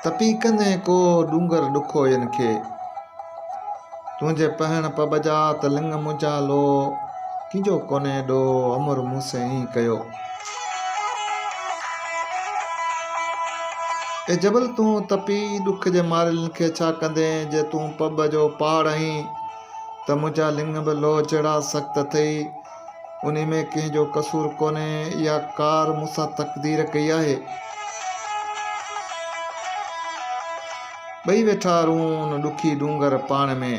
तपी कंदे को डूंगर ॾुखो इन खे तुंहिंजे पहण पब जा त लिंग मुंहिंजा लो किंजो कोने ॾो अमुर मूंसे ई कयो। ए जबल तूं तपी ॾुख जे मारियलनि खे छा कंदे जे तूं पब जो पहाड़ आहीं त मुंहिंजा लिंग बि लो जहिड़ा सख़्त अथई। उन में कंहिंजो कसूर कोन्हे, इहा कार मूंसां तक़दीर कई आहे। ॿई वेठा रून ॾुखी डूंगर पाण में,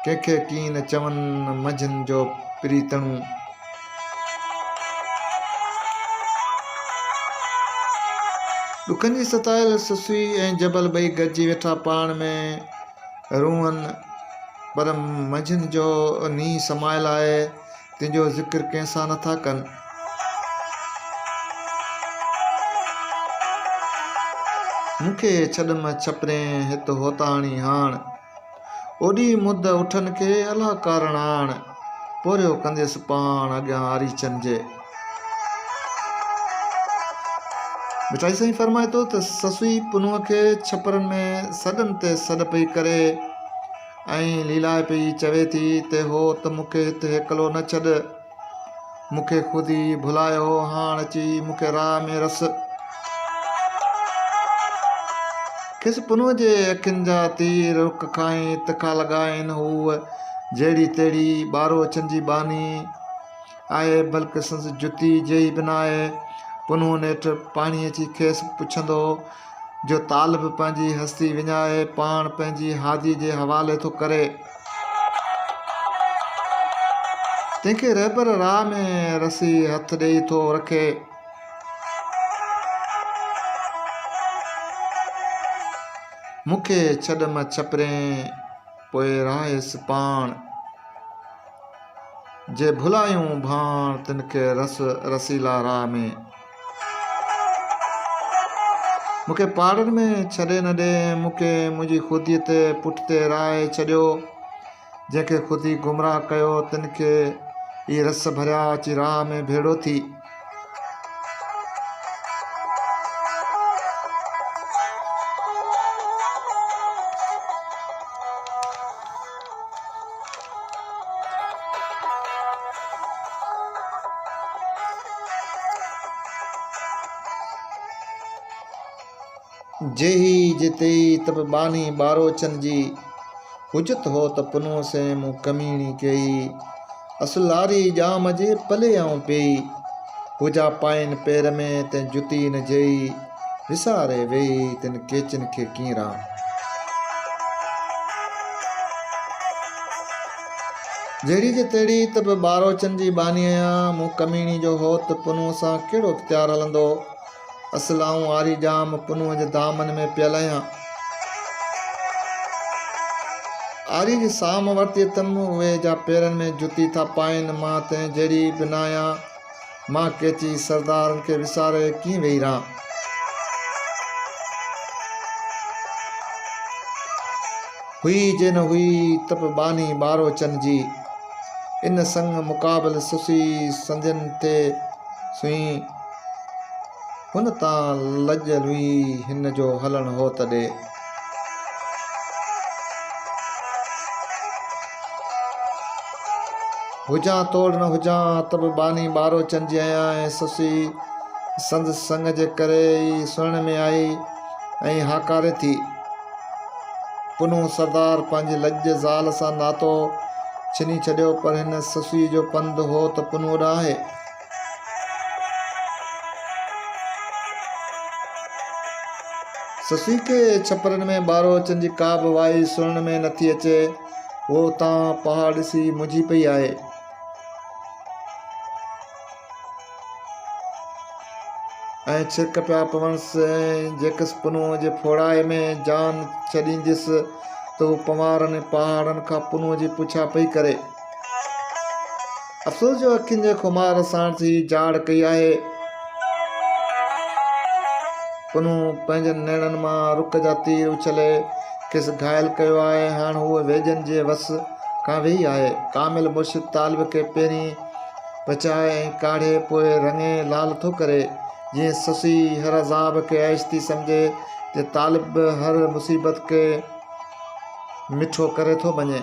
कंहिंखे कीन चवनि मंझंदि जो प्रीतणू। ॾुखनि जी सतायल सुसी ऐं जबल ॿई गॾिजी वेठा पाण में रूहन, पर मंझंदि जो नींहुं समायल आहे, तुंहिंजो ज़िक्र कंहिंसां नथा कनि। मूंखे छॾम छपरे हित होताणी हाण, ओॾी मुद उठनि खे अलाह कारण आण, पोरियो कंदेसि पाण अॻियां आरीचन जे। मिठाई साईं फरमाए थो त ससुई पुनूअ खे छपरनि में सॾनि ते सॾ पई करे ऐं लीलाए पई चवे थी ते हो त मूंखे हिते हिकिलो न छॾ, मूंखे ख़ुदि ई भुलायो, हाण अची मूंखे राह में रस। खेसि पुनूअ जे अखियुनि जा तीर रुख खाई तिखा लॻाइनि, हूअ जहिड़ी तेड़ी ॿारो अचनि जी बानी आहे, बल्कि संस जुती जेई बि न आहे। पुनूअ नेठि पाणी अची खेसि पुछंदो जो तालिब पंहिंजी हस्ती विञाए पाण पंहिंजी हादी जे हवाले थो करे, तंहिंखे रहबर राह में रसी हथ ॾेई थो रखे। मूंखे छॾम छपरे पोइ राहेसि पाण, जे भुलायूं भाण तिनखे रस रसीला राह में। मूंखे पहाड़नि में छॾे न ॾे, मूंखे मुंहिंजी ख़ुदीअ ते पुठिते राहे छॾियो, जंहिंखे ख़ुदि गुमराह कयो तिनखे ई रस भरिया अची राह में भेड़ो थी। जेही जिते तब बानी ॿारो अचनि जी, हुजत हो त पुनूअ से मूं कमीणी कई, असुलारी जाम जे पले आऊं पेई, हुजा पाइन पेर में ते जुती न जेई, विसारे वेई तिन केचन खे कीरा। जहिड़ी जे तेड़ी तब ॿारो अचनि जी बानी आहियां, मूं कमीणी जो हो त पुनूअ सां कहिड़ो इख्तियार हलंदो, असलाऊं आरी जाम पुनूअ जे दामन में पियल आहियां। आरी जी साम वरिती अथमि, उहे जा पेरनि में जुती था पाइनि, मां तंहिं जहिड़ी बि न आहियां, मां केची सरदारनि खे विसारे कीअं वेही रहां। हुई जे न हुई तब बानी ॿारो अचनि जी, इन संग मुक़ाबिल सुसी संधियुनि ते सुई, हुन तां लॼल हुई हिन जो हलण हो तॾे। हुजां तोड़ न हुजां तब बानी ॿारो अचनि जी आहियां, ऐं सुसी संद संग जे करे ई सुणण में आई ऐं हाकारे थी। पुनू सरदार पंहिंजी लॼ ज़ाल सां नातो छिनी छॾियो, पर हिन सुसी जो पंधु हो त पुनू ॾाहे। ससी खे छपरनि में ॿारो अचनि जी का बि वाई सुणण में नथी अचे, उहो तां पहाड़ ॾिसी मुंझी पई आहे। ऐं छिरक पिया पवनसि, जेकसि पुनूअ जे फोड़ाए में जान छॾींदसि त हू पवारनि पहाड़नि खां पुनूअ जी पुछा पई करे। अफ़सोस जो अखियुनि जे खुमार साण थी जाड़ कई आहे। पुनू पंहिंजनि नेणनि मां रुख जा तीर उछले खेसि घायल कयो आहे। हाणे हूअ वेझनि जे वस खां वेही आहे। कामिल मुर्शिद तालिब खे पहिरीं बचाए ऐं काढ़े पोइ रंगे लाल थो करे, जीअं ससी हर अज़ाब खे ऐश थी सम्झे, जे तालिब हर मुसीबत खे मिठो करे थो वञे।